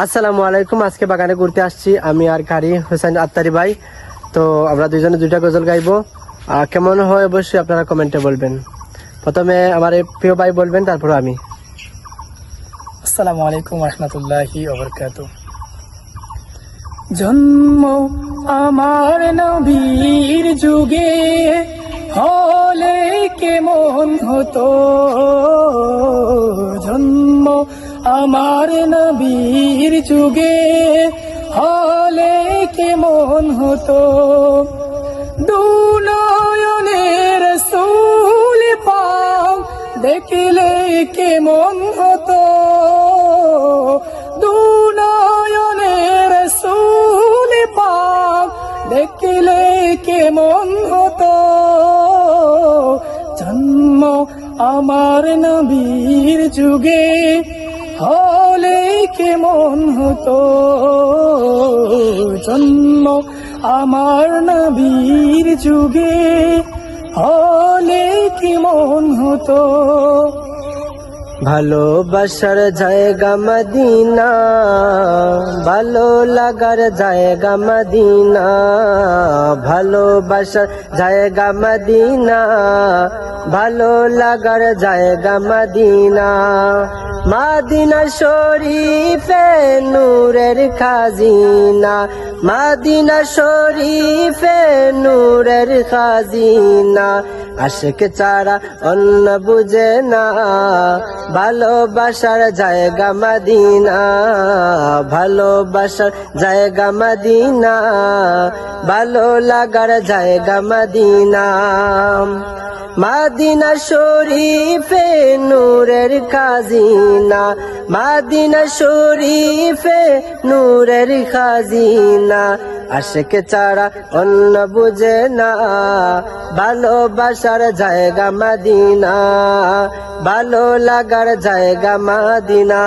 আসসালামু আলাইকুম। আজকে বাগানে ঘুরতে আসছি আমি আর কারি হোসেন আত্তারি ভাই। তো আমরা দুইজনে দুইটা গজল গাইবো। কেমন হয় অবশ্যই আপনারা কমেন্টে বলবেন। প্রথমে আমার এই প্রিয় ভাই বলবেন, তারপর আমি। আসসালামু আলাইকুম রহমতুল্লাহি ওয়া জন্ম আমার নবীর যুগে হলে কেমন হতো, জন্ম আমার নবীর যুগে হলে কেমন হতো, দুনয়নের রাসূল পাক দেখলে কেমন হতো, দুনয়নের রাসূল পাক দেখলে কেমন হতো, জন্ম আমার নবীর যুগে হলে কেমন হতো, জন্ম আমার নবীর যুগে হলে কেমন হতো। ভালোবাসার জায়গা মদিনা, ভালো লাগার জায়গা মদিনা, ভালোবাসার জায়গা মদিনা, ভালো লাগার জায়গা মদিনা, মদিনা শরীফে নূরের খাজিনা, মদিনা শরীফে নূরের খাজিনা, আশিক ছাড়া অন্য বুঝে না, ভালোবাসার জায়গা মদিনা, ভালোবাসার জায়গা মদিনা, ভালো লাগার জায়গা মদিনা, মদিনা শরীফে নূরের খাজিনা, মদিনা শরীফে নূরের খাজিনা, আশিক ছাড়া অন্য বুঝে না, ভালোবাসার জায়গা মদিনা, ভালো লাগার জায়গা মদিনা।